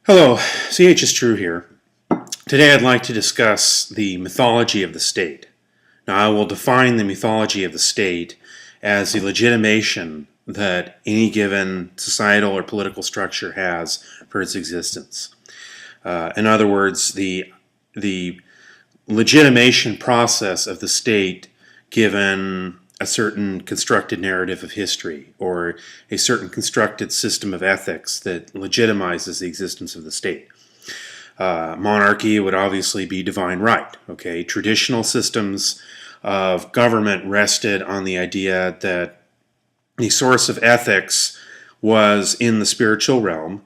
Hello, CHistrue here. Today I'd like to discuss the mythology of the state. Now I will define the mythology of the state as the legitimation that any given societal or political structure has for its existence. In other words, the legitimation process of the state given a certain constructed narrative of history or a certain constructed system of ethics that legitimizes the existence of the state. Monarchy would obviously be divine right. Okay, traditional systems of government rested on the idea that the source of ethics was in the spiritual realm,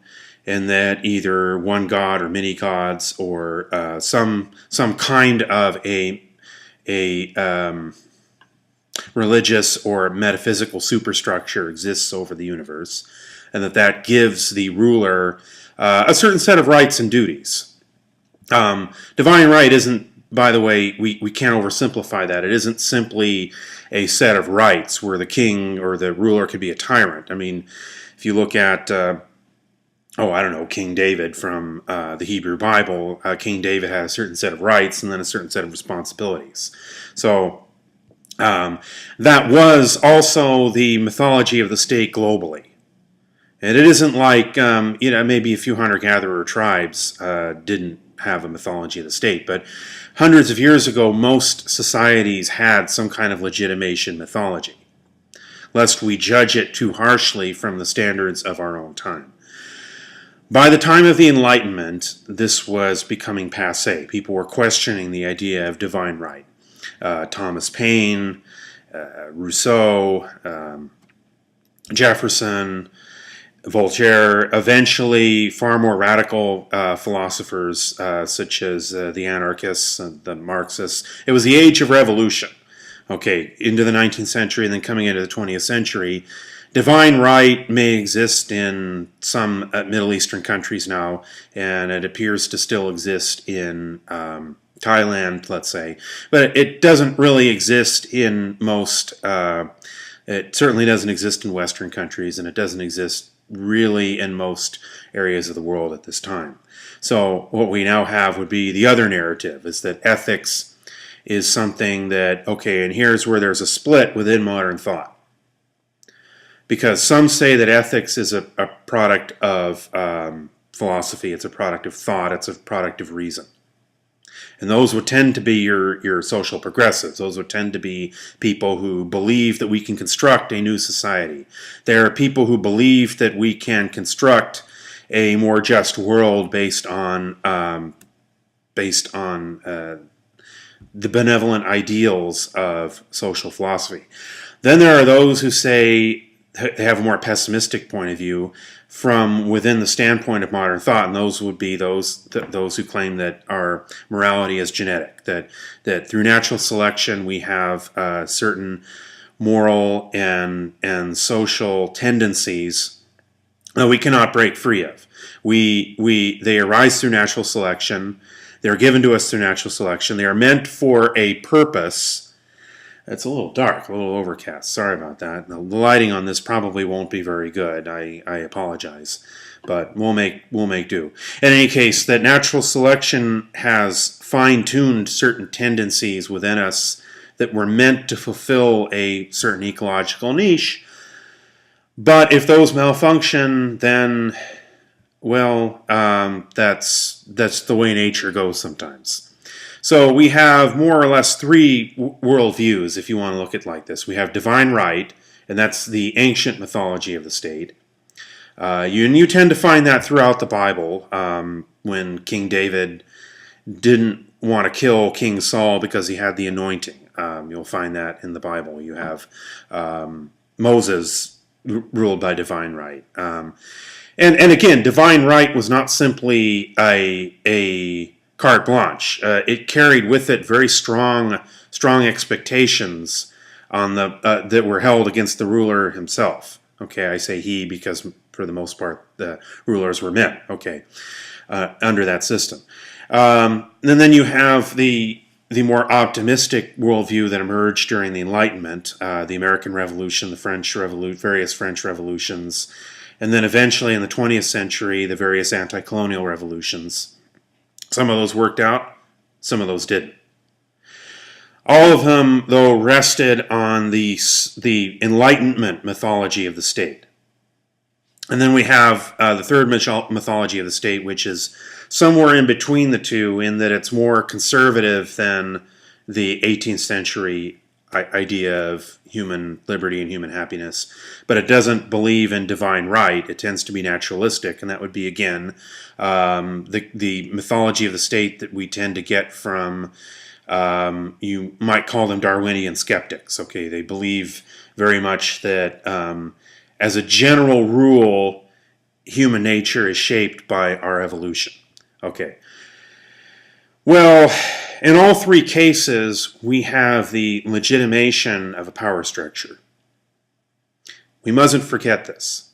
and that either one god or many gods or some kind of a religious or metaphysical superstructure exists over the universe, and that gives the ruler a certain set of rights and duties. Divine right isn't, by the way, we can't oversimplify that. It isn't simply a set of rights where the king or the ruler could be a tyrant. I mean, if you look at King David from the Hebrew Bible, King David had a certain set of rights and then a certain set of responsibilities. So that was also the mythology of the state globally. And it isn't like, maybe a few hunter-gatherer tribes didn't have a mythology of the state, but hundreds of years ago, most societies had some kind of legitimation mythology, lest we judge it too harshly from the standards of our own time. By the time of the Enlightenment, this was becoming passé. People were questioning the idea of divine right. Thomas Paine, Rousseau, Jefferson, Voltaire, eventually far more radical philosophers such as the anarchists and the Marxists. It was the age of revolution, into the 19th century and then coming into the 20th century. Divine right may exist in some Middle Eastern countries now, and it appears to still exist in Thailand, let's say, but it doesn't really exist in most, it certainly doesn't exist in Western countries, and it doesn't exist really in most areas of the world at this time. So what we now have would be the other narrative, is that ethics is something that, and here's where there's a split within modern thought. Because some say that ethics is a product of philosophy, it's a product of thought, it's a product of reason. And those would tend to be your social progressives. Those would tend to be people who believe that we can construct a new society. There are people who believe that we can construct a more just world based on the benevolent ideals of social philosophy. Then there are those who say they have a more pessimistic point of view from within the standpoint of modern thought, and those would be those who claim that our morality is genetic, that through natural selection we have certain moral and social tendencies that we cannot break free of. They arise through natural selection. They're given to us through natural selection. They are meant for a purpose. It's a little dark, a little overcast. Sorry about that. The lighting on this probably won't be very good. I apologize, but we'll make do. In any case, that natural selection has fine-tuned certain tendencies within us that were meant to fulfill a certain ecological niche. But if those malfunction, then that's the way nature goes sometimes. So we have more or less three worldviews, if you want to look at it like this. We have divine right, and that's the ancient mythology of the state. You tend to find that throughout the Bible, when King David didn't want to kill King Saul because he had the anointing. You'll find that in the Bible. You have Moses ruled by divine right. And again, divine right was not simply a carte blanche. It carried with it very strong expectations on that were held against the ruler himself. I say he because for the most part the rulers were men. Under that system, and then you have the more optimistic worldview that emerged during the Enlightenment, the American Revolution, the French Revolution, various French revolutions, and then eventually in the 20th century, the various anti-colonial revolutions. Some of those worked out, some of those didn't. All of them, though, rested on the Enlightenment mythology of the state. And then we have the third mythology of the state, which is somewhere in between the two, in that it's more conservative than the 18th century idea of human liberty and human happiness, but it doesn't believe in divine right. It tends to be naturalistic, and that would be, again, the mythology of the state that we tend to get from, you might call them Darwinian skeptics. Okay, they believe very much that, as a general rule, human nature is shaped by our evolution. Okay. Well, in all three cases, we have the legitimation of a power structure. We mustn't forget this.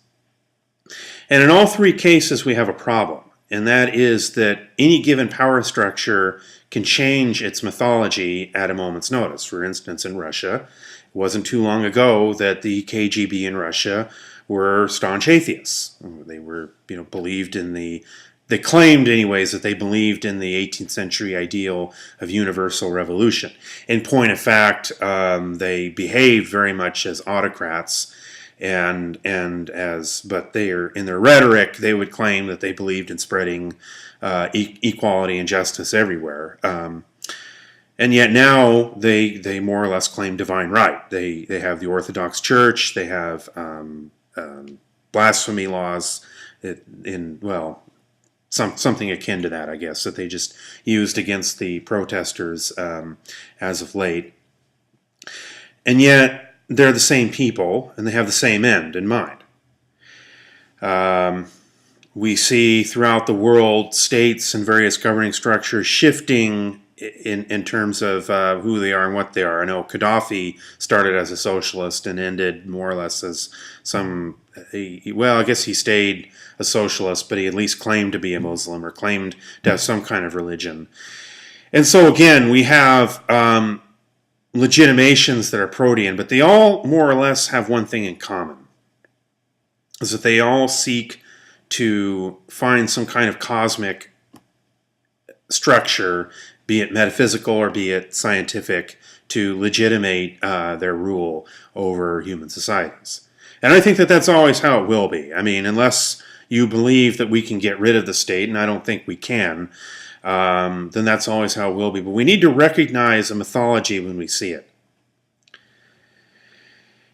And in all three cases, we have a problem, and that is that any given power structure can change its mythology at a moment's notice. For instance, in Russia, it wasn't too long ago that the KGB in Russia were staunch atheists. They were, believed in they claimed anyways that they believed in the 18th century ideal of universal revolution. In point of fact, they behaved very much as autocrats, but in their rhetoric, they would claim that they believed in spreading equality and justice everywhere. And yet now they more or less claim divine right. They have the Orthodox Church. They have blasphemy laws something akin to that, I guess, that they just used against the protesters as of late. And yet, they're the same people, and they have the same end in mind. We see throughout the world states and various governing structures shifting in terms of who they are and what they are. I know Gaddafi started as a socialist and ended more or less as I guess he stayed a socialist, but he at least claimed to be a Muslim or claimed to have some kind of religion. And so again, we have legitimations that are protean, but they all more or less have one thing in common, is that they all seek to find some kind of cosmic structure, be it metaphysical or be it scientific, to legitimate their rule over human societies. And I think that that's always how it will be. I mean, unless you believe that we can get rid of the state, and I don't think we can, then that's always how it will be. But we need to recognize a mythology when we see it.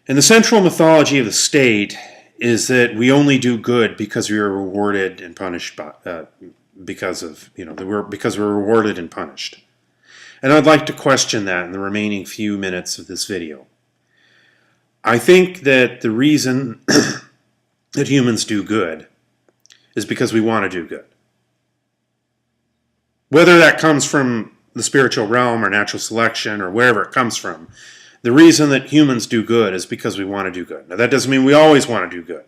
And the central mythology of the state is that we only do good because we are rewarded and punished because we're rewarded and punished. And I'd like to question that in the remaining few minutes of this video. I think that the reason that humans do good is because we want to do good. Whether that comes from the spiritual realm or natural selection or wherever it comes from, the reason that humans do good is because we want to do good. Now, that doesn't mean we always want to do good.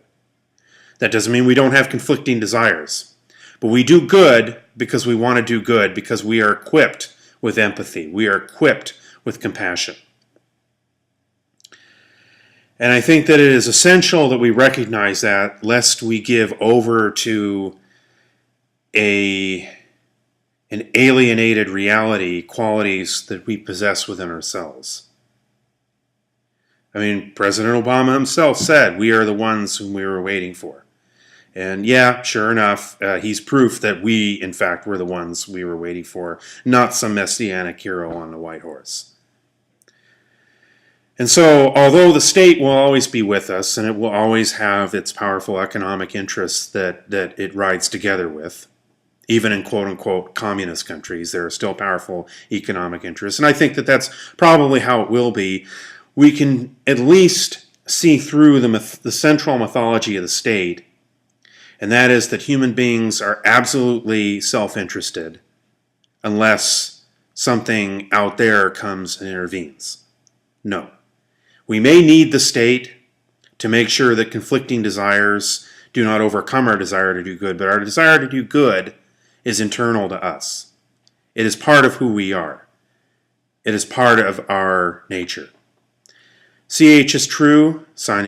That doesn't mean we don't have conflicting desires. But we do good because we want to do good, because we are equipped with empathy. We are equipped with compassion. And I think that it is essential that we recognize that, lest we give over to an alienated reality, qualities that we possess within ourselves. I mean, President Obama himself said, we are the ones whom we were waiting for. And yeah, sure enough, he's proof that we, in fact, were the ones we were waiting for, not some messianic hero on a white horse. And so, although the state will always be with us, and it will always have its powerful economic interests that it rides together with, even in quote-unquote communist countries, there are still powerful economic interests. And I think that that's probably how it will be. We can at least see through the central mythology of the state, and that is that human beings are absolutely self-interested unless something out there comes and intervenes. No. We may need the state to make sure that conflicting desires do not overcome our desire to do good, but our desire to do good is internal to us. It is part of who we are. It is part of our nature. CHistrue, signing.